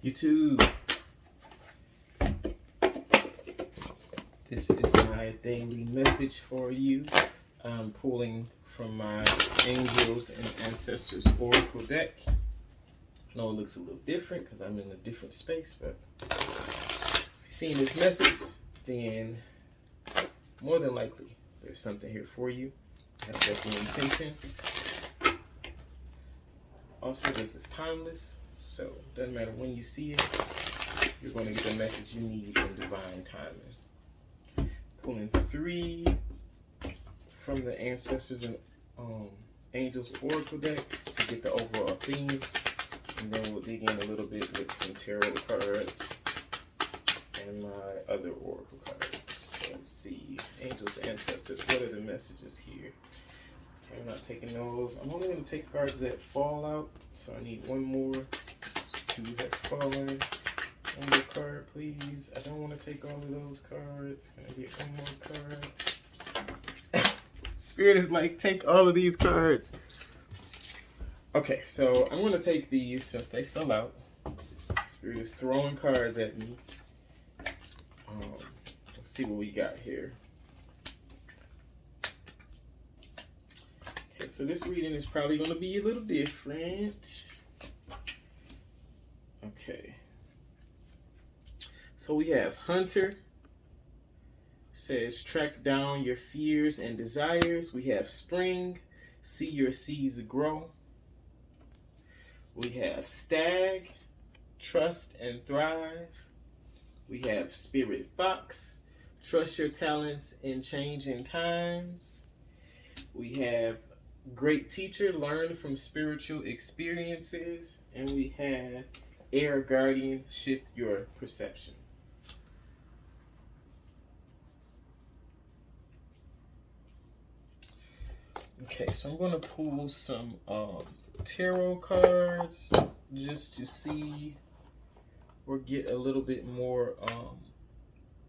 YouTube. This is my daily message for you. I'm pulling from my Angels and Ancestors Oracle deck. I know it looks a little different because I'm in a different space, but if you're seeing this message, then more than likely there's something here for you. That's the intention. Also, this is timeless, so it doesn't matter when you see it, you're going to get the message you need in divine timing. Pulling 3 from the Ancestors and Angels Oracle deck to get the overall themes, and then we'll dig in a little bit with some tarot cards and my other oracle cards. So let's see, Angels, Ancestors, what are the messages here? Okay, I'm not taking those. I'm only going to take cards that fall out, so I need one more. It's 2 have fallen. One more card, please. I don't want to take all of those cards. Can I get one more card? Spirit is like, take all of these cards. Okay, so I'm going to take these since they fell out. Spirit is throwing cards at me. Let's see what we got here. Okay, so this reading is probably going to be a little different. Okay. So we have Hunter. Says, track down your fears and desires. We have Spring. See your seeds grow. We have Stag. Trust and thrive. We have Spirit Fox. Trust your talents in changing times. We have Great Teacher. Learn from spiritual experiences. And we have Air Guardian. Shift your perception. Okay, so I'm going to pull some tarot cards just to see or get a little bit more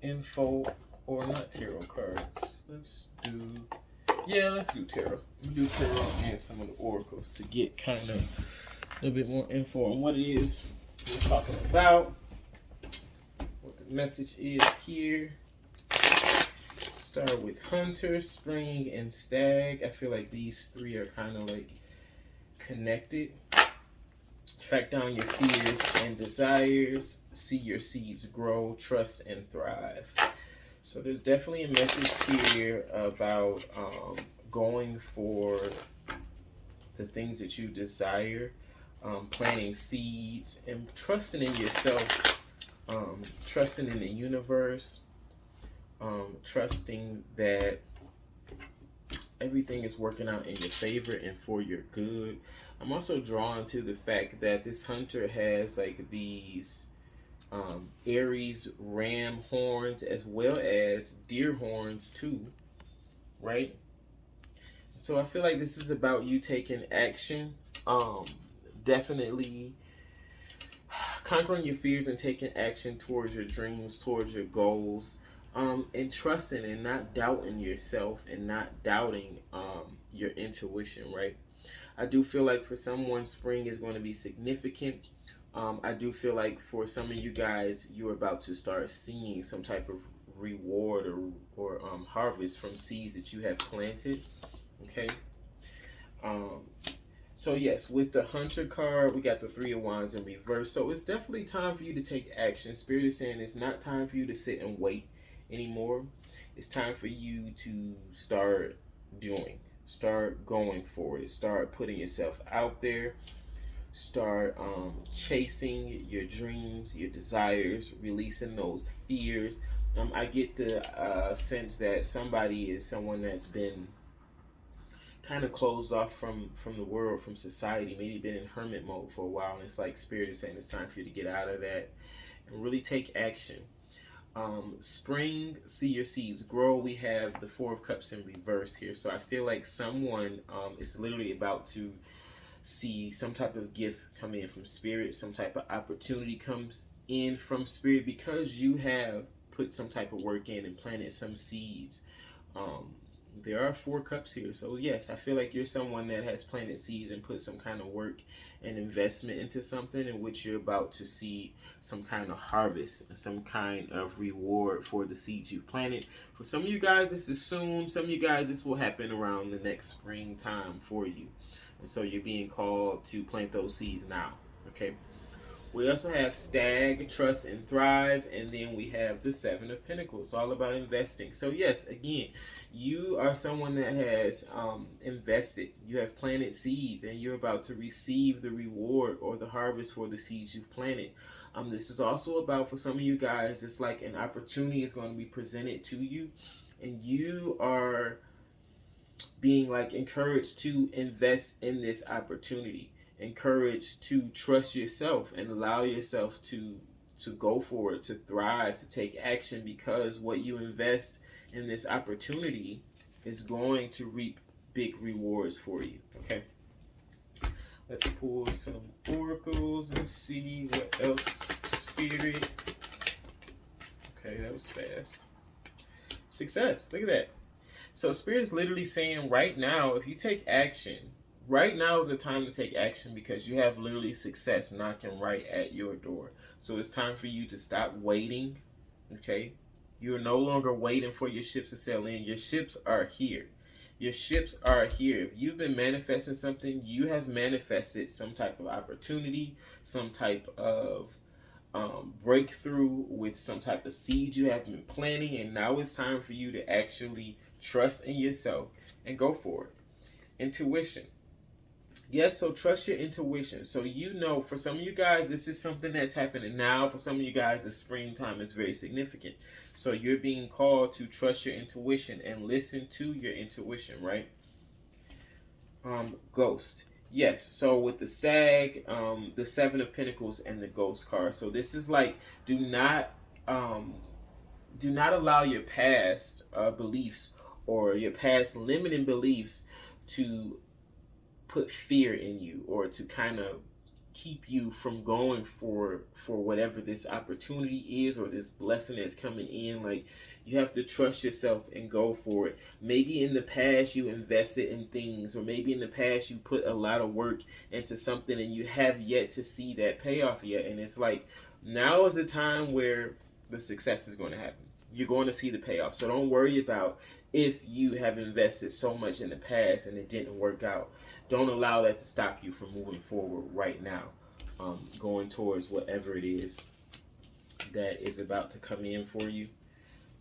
info, or not tarot cards. Let's do tarot. We'll do tarot and some of the oracles to get kind of a little bit more info on what it is we're talking about, what the message is here. Start with Hunter, Spring, and Stag. I feel like these 3 are kind of like connected. Track down your fears and desires. See your seeds grow. Trust and thrive. So there's definitely a message here about going for the things that you desire, planting seeds, and trusting in yourself, trusting in the universe. Trusting that everything is working out in your favor and for your good. I'm also drawn to the fact that this Hunter has like these Aries ram horns as well as deer horns too, right? So I feel like this is about you taking action. Definitely conquering your fears and taking action towards your dreams, towards your goals. And trusting and not doubting yourself and not doubting your intuition, right? I do feel like for someone, spring is going to be significant. I do feel like for some of you guys, you're about to start seeing some type of reward or harvest from seeds that you have planted, okay? So yes, with the Hunter card, we got the 3 of Wands in reverse. So it's definitely time for you to take action. Spirit is saying it's not time for you to sit and wait anymore. It's time for you to start doing, start going for it, start putting yourself out there, start chasing your dreams, your desires, releasing those fears. I get the sense that somebody is someone that's been kind of closed off from the world, from society, maybe been in hermit mode for a while, and it's like Spirit is saying it's time for you to get out of that and really take action. Spring, see your seeds grow. We have the 4 of Cups in reverse here. So I feel like someone is literally about to see some type of gift come in from Spirit, some type of opportunity comes in from Spirit because you have put some type of work in and planted some seeds. There are 4 cups here. So yes, I feel like you're someone that has planted seeds and put some kind of work and investment into something in which you're about to see some kind of harvest, some kind of reward for the seeds you've planted. For some of you guys, this is soon. Some of you guys, this will happen around the next springtime for you. And so you're being called to plant those seeds now. Okay. We also have Stag, Trust, and Thrive, and then we have the Seven of Pentacles, all about investing. So yes, again, you are someone that has invested. You have planted seeds, and you're about to receive the reward or the harvest for the seeds you've planted. This is also about, for some of you guys, it's like an opportunity is going to be presented to you, and you are being like encouraged to invest in this opportunity, encouraged to trust yourself and allow yourself to go for it, to thrive, to take action, because what you invest in this opportunity is going to reap big rewards for you. Okay, let's pull some oracles and see what else. Spirit. Okay, that was fast. Success. Look at that. So Spirit is literally saying right now, if you take action, right now is the time to take action, because you have literally success knocking right at your door. So it's time for you to stop waiting. Okay, you're no longer waiting for your ships to sail in. Your ships are here. Your ships are here. If you've been manifesting something, you have manifested some type of opportunity, some type of breakthrough with some type of seed you have been planting, and now it's time for you to actually trust in yourself and go for it. Intuition. Yes, so trust your intuition. So you know, for some of you guys, this is something that's happening now. For some of you guys, the springtime is very significant. So you're being called to trust your intuition and listen to your intuition, right? Ghost. Yes, so with the Stag, the Seven of Pentacles, and the Ghost card. So this is like, do not allow your past beliefs or your past limiting beliefs to put fear in you, or to kind of keep you from going for whatever this opportunity is, or this blessing that's coming in. Like, you have to trust yourself and go for it. Maybe in the past you invested in things, or maybe in the past you put a lot of work into something and you have yet to see that payoff yet, and it's like, now is the time where the success is going to happen. You're going to see the payoff. So don't worry about if you have invested so much in the past and it didn't work out. Don't allow that to stop you from moving forward right now, going towards whatever it is that is about to come in for you.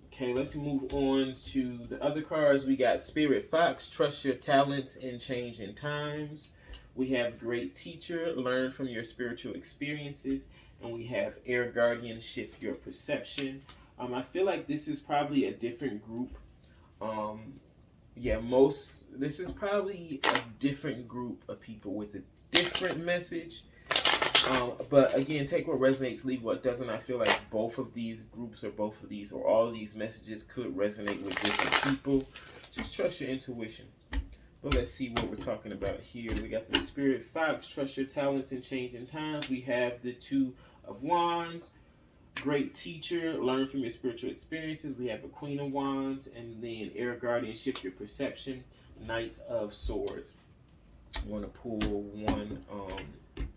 Okay, let's move on to the other cards. We got Spirit Fox, trust your talents in changing times. We have Great Teacher, learn from your spiritual experiences. And we have Air Guardian, shift your perception. I feel like this is probably a different group. This is probably a different group of people with a different message. But again, take what resonates, leave what doesn't. I feel like both of these groups, or both of these, or all of these messages could resonate with different people. Just trust your intuition. But let's see what we're talking about here. We got the Spirit Fox, trust your talents in changing times. We have the Two of Wands, Great Teacher, learn from your spiritual experiences. We have a Queen of Wands, and then Air Guardian, shift your perception. Knight of Swords. I want to pull one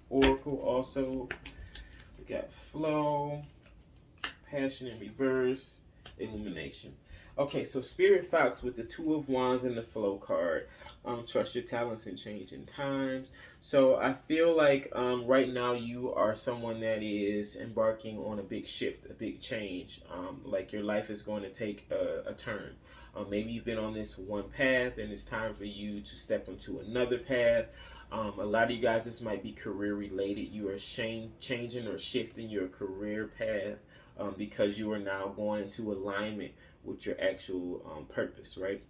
oracle also. We got Flow, Passion in reverse, Illumination. Okay, so Spirit Fox with the Two of Wands and the Flow card. Trust your talents and changing times. So I feel like right now you are someone that is embarking on a big shift, a big change. Like your life is going to take a turn. Maybe you've been on this one path and it's time for you to step into another path. A lot of you guys, this might be career related. You are changing or shifting your career path because you are now going into alignment with your actual purpose, right?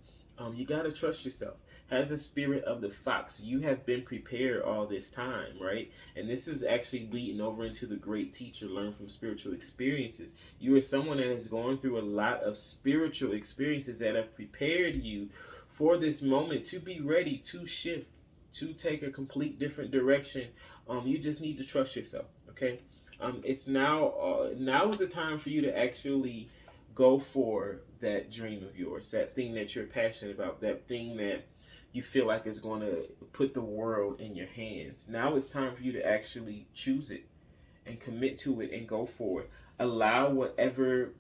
You got to trust yourself. As a spirit of the fox, you have been prepared all this time, right? And this is actually bleeding over into the Great Teacher, learn from spiritual experiences. You are someone that has gone through a lot of spiritual experiences that have prepared you for this moment to be ready to shift, to take a complete different direction. You just need to trust yourself, okay? It's now is the time for you to actually Go for that dream of yours, that thing that you're passionate about, that thing that you feel like is going to put the world in your hands. Now it's time for you to actually choose it and commit to it and go for it. Allow whatever,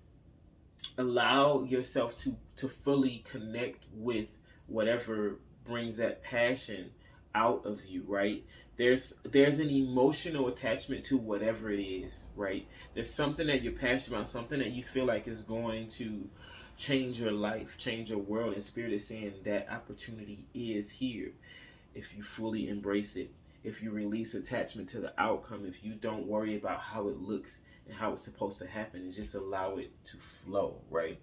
allow yourself to fully connect with whatever brings that passion out of you, right? There's an emotional attachment to whatever it is, right? There's something that you're passionate about, something that you feel like is going to change your life, change your world, and Spirit is saying that opportunity is here if you fully embrace it, if you release attachment to the outcome, if you don't worry about how it looks and how it's supposed to happen, and just allow it to flow, right?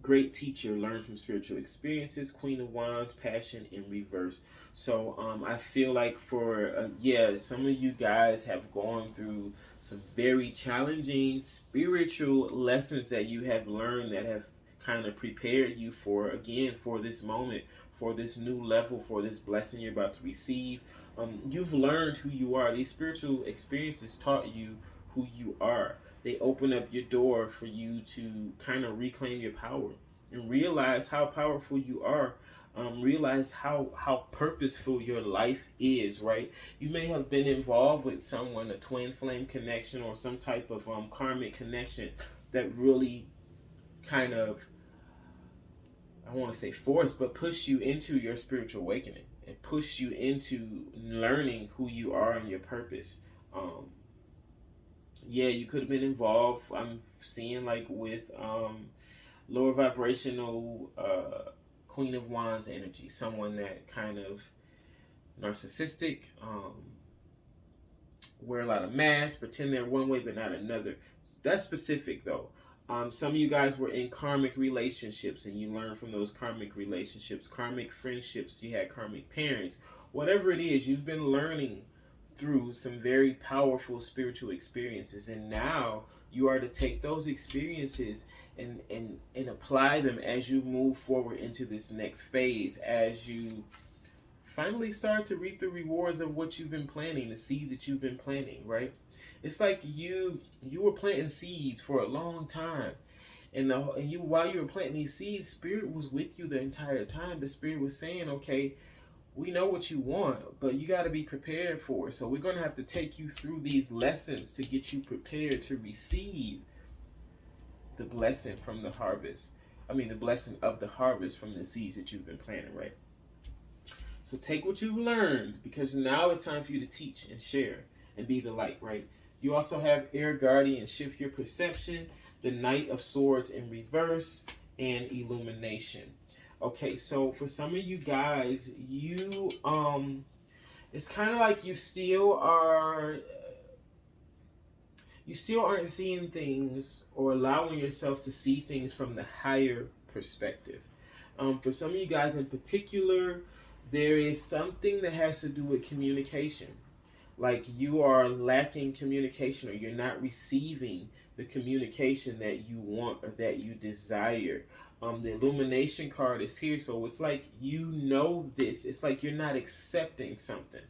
Great teacher, learn from spiritual experiences. Queen of Wands, passion in reverse. So I feel like for some of you guys have gone through some very challenging spiritual lessons that you have learned that have kind of prepared you for, again, for this moment, for this new level, for this blessing you're about to receive. You've learned who you are. These spiritual experiences taught you who you are. They open up your door for you to kind of reclaim your power and realize how powerful you are. Realize how purposeful your life is, right? You may have been involved with someone, a twin flame connection or some type of karmic connection that really kind of, I want to say force, but push you into your spiritual awakening and push you into learning who you are and your purpose. You could have been involved. I'm seeing like with lower vibrational Queen of Wands energy, someone that kind of narcissistic, wear a lot of masks, pretend they're one way but not another. That's specific though. Some of you guys were in karmic relationships and you learned from those karmic relationships, karmic friendships, you had karmic parents. Whatever it is, you've been learning through some very powerful spiritual experiences, and now you are to take those experiences and apply them as you move forward into this next phase, as you finally start to reap the rewards of what you've been planting, the seeds that you've been planting, right? It's like you were planting seeds for a long time, and while you were planting these seeds, Spirit was with you the entire time. The Spirit was saying, okay, we know what you want, but you got to be prepared for it. So we're going to have to take you through these lessons to get you prepared to receive the blessing from the harvest. The blessing of the harvest from the seeds that you've been planting, right? So take what you've learned, because now it's time for you to teach and share and be the light, right? You also have Air Guardian, shift your perception, the Knight of Swords in reverse, and Illumination. Okay, so for some of you guys, you it's kind of like you still aren't seeing things or allowing yourself to see things from the higher perspective. For some of you guys in particular, there is something that has to do with communication. Like you are lacking communication, or you're not receiving the communication that you want or that you desire. The Illumination card is here, so it's like you know this. It's like you're not accepting something.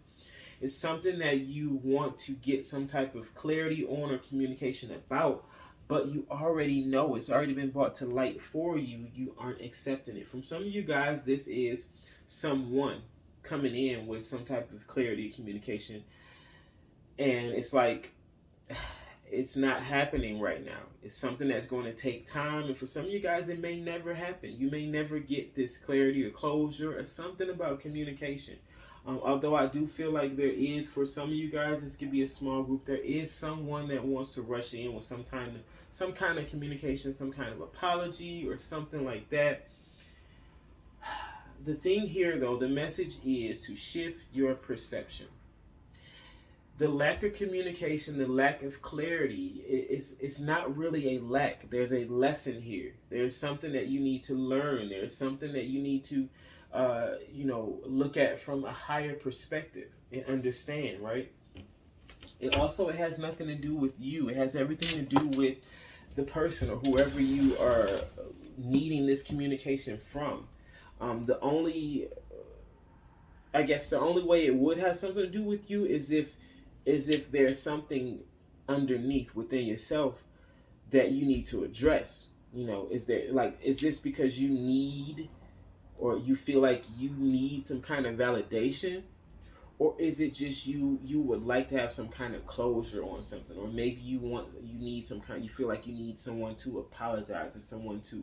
It's something that you want to get some type of clarity on or communication about, but you already know it's already been brought to light for you. You aren't accepting it. From some of you guys, this is someone coming in with some type of clarity, communication, and it's like it's not happening right now. It's something that's going to take time, and for some of you guys, it may never happen. You may never get this clarity or closure or something about communication. Although I do feel like there is, for some of you guys, this could be a small group, there is someone that wants to rush in with some kind of communication, some kind of apology or something like that. The thing here, though, the message is to shift your perception. The lack of communication, the lack of clarity, it's not really a lack. There's a lesson here. There's something that you need to learn. There's something that you need to, look at from a higher perspective and understand, right? It has nothing to do with you. It has everything to do with the person or whoever you are needing this communication from. The only way it would have something to do with you is if there's something underneath within yourself that you need to address. Is this because you need, or you feel like you need some kind of validation? Or is it just you would like to have some kind of closure on something? Or maybe you feel like you need someone to apologize, or someone to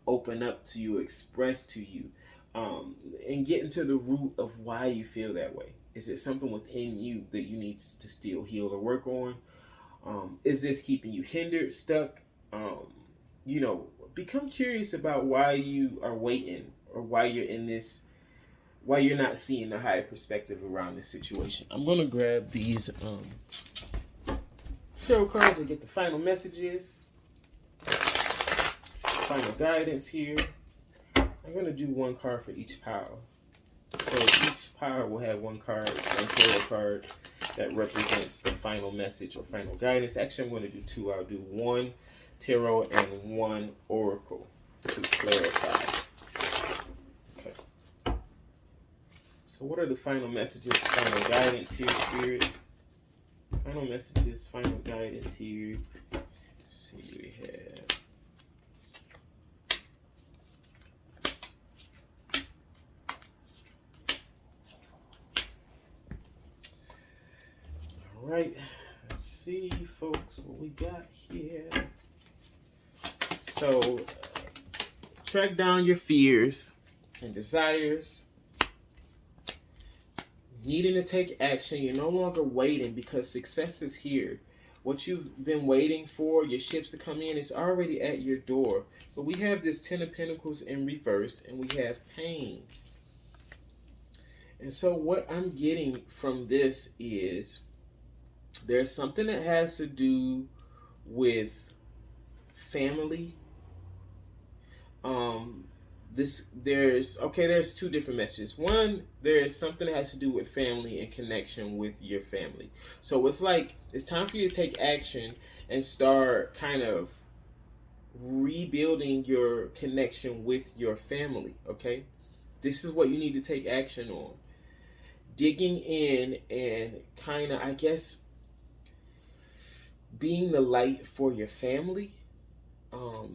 open up to you, express to you, and get into the root of why you feel that way. Is it something within you that you need to still heal or work on? Is this keeping you hindered, stuck? Become curious about why you are waiting, or why you're not seeing the higher perspective around this situation. I'm going to grab these tarot cards to get the final messages, final guidance here. I'm going to do one card for each pile. So each pile will have one tarot card that represents the final message or final guidance. Actually, I'm going to do two. I'll do one tarot and one oracle to clarify. Okay. So what are the final messages, final guidance here, Spirit? Final messages, final guidance here. Let's see what we have. All right. Let's see, folks, what we got here. So, track down your fears and desires. Needing to take action. You're no longer waiting, because success is here. What you've been waiting for, your ships to come in, is already at your door. But we have this Ten of Pentacles in reverse, and we have pain. And so what I'm getting from this is there's something that has to do with family. There's two different messages. One, there's something that has to do with family and connection with your family. So it's like it's time for you to take action and start kind of rebuilding your connection with your family. Okay, this is what you need to take action on. Digging in and kind of, I guess, being the light for your family.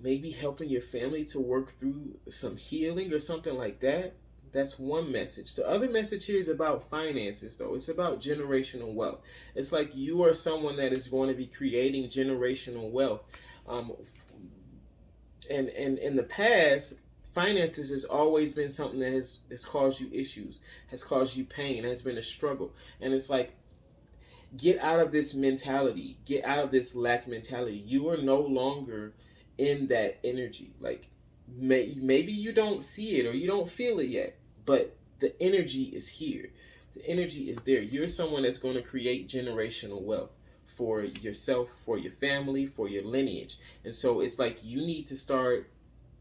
Maybe helping your family to work through some healing or something like that. That's one message. The other message here is about finances, though. It's about generational wealth. It's like you are someone that is going to be creating generational wealth. And in the past, finances has always been something that has caused you issues, has caused you pain, has been a struggle. And it's like, get out of this mentality. Get out of this lack mentality. You are no longer in that energy. Like, maybe you don't see it or you don't feel it yet, but the energy is here. The energy is there. You're someone that's going to create generational wealth for yourself, for your family, for your lineage. And so it's like you need to start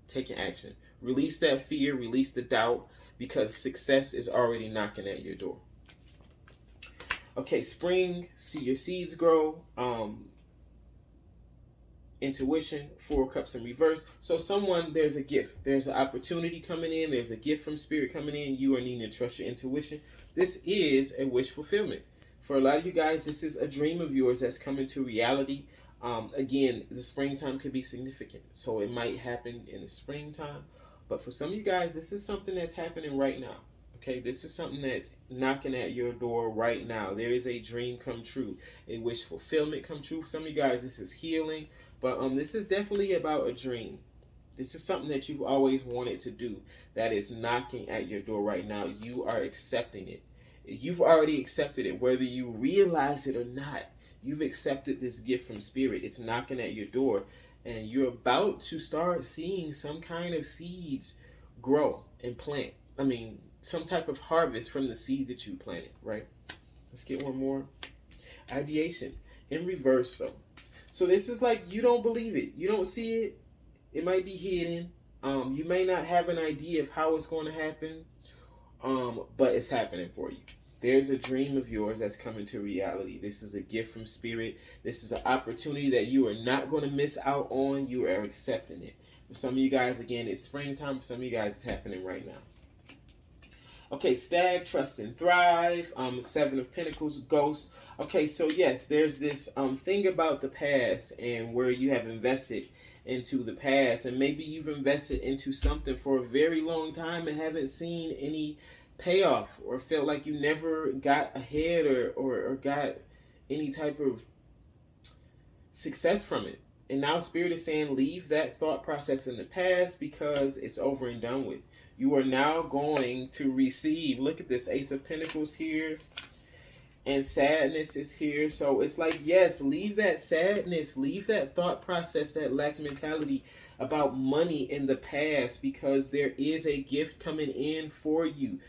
taking action. Release that fear, release the doubt, because success is already knocking at your door. Okay, spring, see your seeds grow. Intuition, 4 cups in reverse. So there's a gift. There's an opportunity coming in. There's a gift from spirit coming in. You are needing to trust your intuition. This is a wish fulfillment. For a lot of you guys, this is a dream of yours that's coming to reality. Again, the springtime could be significant. So it might happen in the springtime. But for some of you guys, this is something that's happening right now. Okay, this is something that's knocking at your door right now. There is a dream come true, a wish fulfillment come true. Some of you guys, this is healing, but this is definitely about a dream. This is something that you've always wanted to do that is knocking at your door right now. You are accepting it. You've already accepted it, whether you realize it or not. You've accepted this gift from spirit. It's knocking at your door, and you're about to start seeing some kind of seeds grow and plant. I mean, some type of harvest from the seeds that you planted, right? Let's get one more. Ideation in reverse, though. So this is like you don't believe it. You don't see it. It might be hidden. You may not have an idea of how it's going to happen, but it's happening for you. There's a dream of yours that's coming to reality. This is a gift from spirit. This is an opportunity that you are not going to miss out on. You are accepting it. For some of you guys, again, it's springtime. For some of you guys, it's happening right now. Okay, Stag, Trust and Thrive. Seven of Pentacles, Ghost. Okay, so yes, there's this thing about the past and where you have invested into the past, and maybe you've invested into something for a very long time and haven't seen any payoff, or felt like you never got ahead, or got any type of success from it. And now Spirit is saying leave that thought process in the past because it's over and done with. You are now going to receive. Look at this Ace of Pentacles here. And sadness is here. So it's like, yes, leave that sadness. Leave that thought process, that lack mentality about money in the past, because there is a gift coming in for you.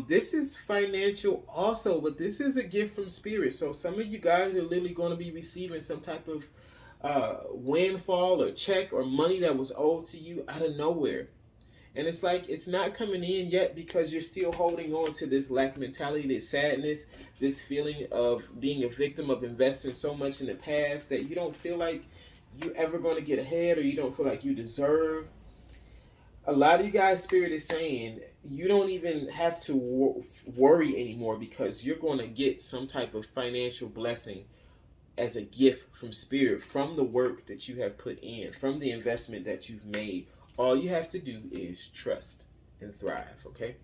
This is financial also, but this is a gift from Spirit. So some of you guys are literally going to be receiving some type of windfall or check or money that was owed to you out of nowhere. And it's like, it's not coming in yet because you're still holding on to this lack mentality, this sadness, this feeling of being a victim of investing so much in the past that you don't feel like you're ever going to get ahead, or you don't feel like you deserve. A lot of you guys, Spirit is saying you don't even have to worry anymore, because you're going to get some type of financial blessing as a gift from Spirit, from the work that you have put in, from the investment that you've made. All you have to do is trust and thrive, okay?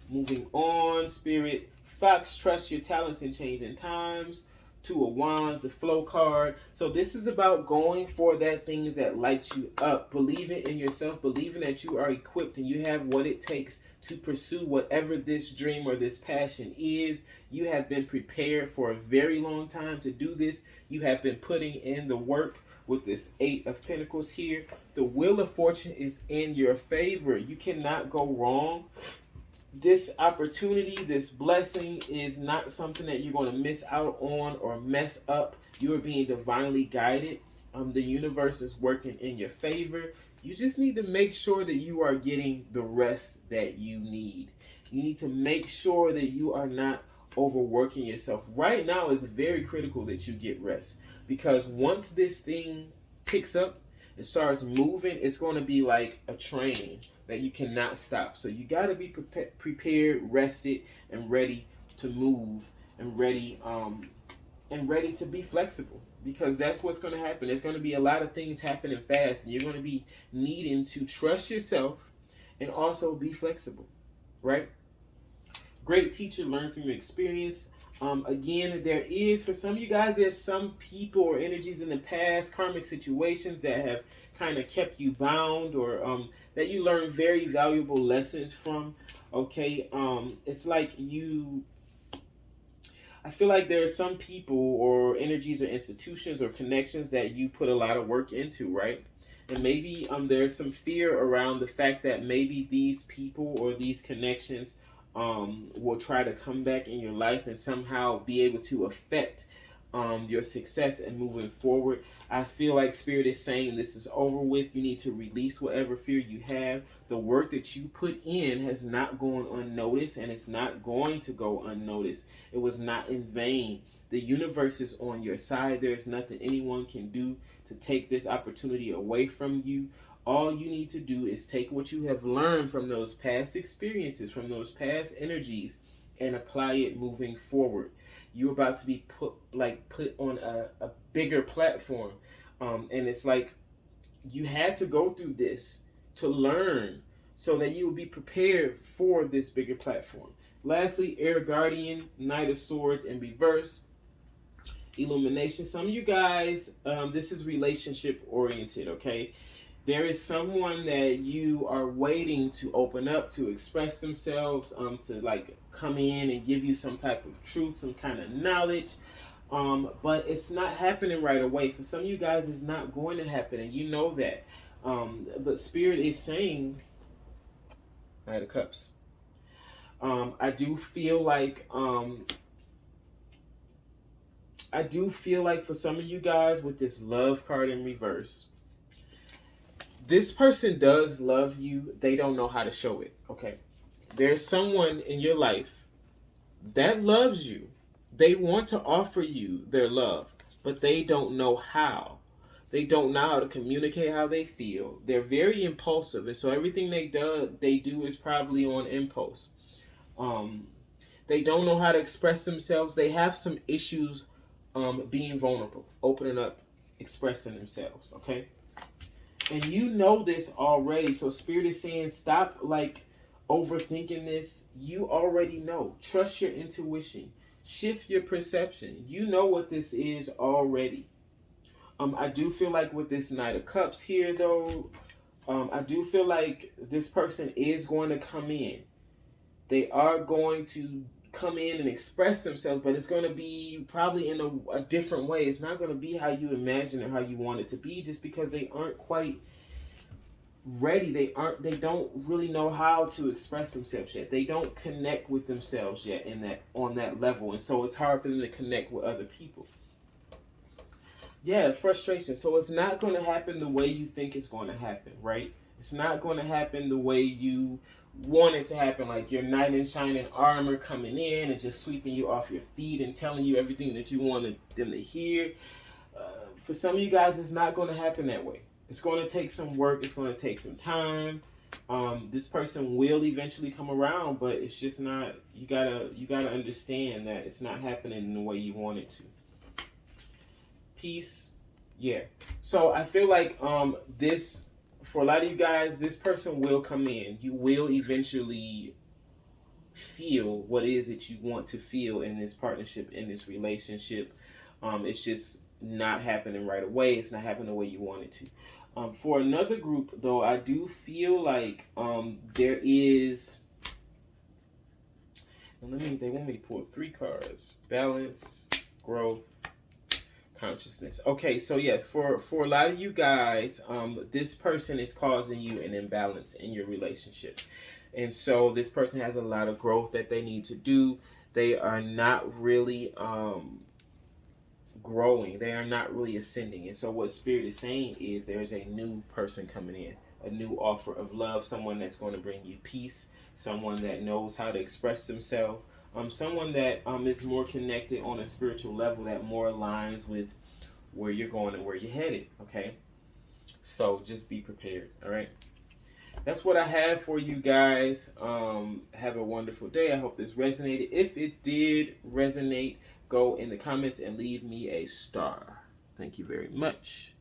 Moving on, Spirit. Fox, trust your talents in changing times. Two of Wands, the flow card. So this is about going for that thing that lights you up. Believing in yourself, believing that you are equipped and you have what it takes to pursue whatever this dream or this passion is. You have been prepared for a very long time to do this. You have been putting in the work. With this Eight of Pentacles here, the Wheel of Fortune is in your favor. You cannot go wrong. This opportunity, this blessing is not something that you're going to miss out on or mess up. You are being divinely guided. The universe is working in your favor. You just need to make sure that you are getting the rest that you need. You need to make sure that you are not overworking yourself. Right now is very critical that you get rest, because once this thing picks up and starts moving, it's going to be like a train that you cannot stop. So you got to be prepared, rested, and ready to move, and ready to be flexible, because that's what's going to happen. There's going to be a lot of things happening fast, and you're going to be needing to trust yourself and also be flexible, right? Great teacher, learn from your experience. Again, there is, for some of you guys, there's some people or energies in the past, karmic situations that have kind of kept you bound, or that you learn very valuable lessons from. Okay, it's like I feel like there are some people or energies or institutions or connections that you put a lot of work into, right? And maybe there's some fear around the fact that maybe these people or these connections will try to come back in your life and somehow be able to affect your success and moving forward. I feel like Spirit is saying this is over with. You need to release whatever fear you have. The work that you put in has not gone unnoticed, and it's not going to go unnoticed. It was not in vain. The universe is on your side. There's nothing anyone can do to take this opportunity away from you. All you need to do is take what you have learned from those past experiences, from those past energies, and apply it moving forward. You're about to be put on a bigger platform. And it's like you had to go through this to learn so that you will be prepared for this bigger platform. Lastly, Air Guardian, Knight of Swords in reverse. Illumination. Some of you guys, this is relationship oriented, okay? There is someone that you are waiting to open up, to express themselves, to like come in and give you some type of truth, some kind of knowledge. But it's not happening right away. For some of you guys, it's not going to happen, and you know that. But Spirit is saying, Knight of Cups. I do feel like for some of you guys with this Love card in reverse, this person does love you. They don't know how to show it, okay? There's someone in your life that loves you. They want to offer you their love, but they don't know how. They don't know how to communicate how they feel. They're very impulsive, and so everything they do is probably on impulse. Um, they don't know how to express themselves. They have some issues being vulnerable, opening up, expressing themselves. Okay, and you know this already. So Spirit is saying, stop like overthinking this. You already know. Trust your intuition. Shift your perception. You know what this is already. I do feel like with this Knight of Cups here, though, I do feel like this person is going to come in. They are going to come in and express themselves, but it's going to be probably in a different way. It's not going to be how you imagine or how you want it to be, just because they aren't quite ready. They don't really know how to express themselves yet. They don't connect with themselves yet on that level, and so it's hard for them to connect with other people. Yeah, frustration. So it's not going to happen the way you think it's going to happen, right? It's not going to happen the way you want it to happen, like your knight in shining armor coming in and just sweeping you off your feet and telling you everything that you wanted them to hear. For some of you guys, it's not going to happen that way. It's going to take some work. It's going to take some time. This person will eventually come around, but it's just not. You gotta understand that it's not happening in the way you want it to. Peace. Yeah. So I feel like this, for a lot of you guys, this person will come in. You will eventually feel what it is that you want to feel in this partnership, in this relationship. It's just not happening right away. It's not happening the way you want it to. For another group, though, I do feel like there is. They want me to pull 3 cards: balance, growth, consciousness. Okay, so yes, for a lot of you guys, this person is causing you an imbalance in your relationship, and so this person has a lot of growth that they need to do. They are not really growing. They are not really ascending, and so what Spirit is saying is there's a new person coming in, a new offer of love, someone that's going to bring you peace, someone that knows how to express themselves. Someone that is more connected on a spiritual level, that more aligns with where you're going and where you're headed, okay? So just be prepared, all right? That's what I have for you guys. Have a wonderful day. I hope this resonated. If it did resonate, go in the comments and leave me a star. Thank you very much.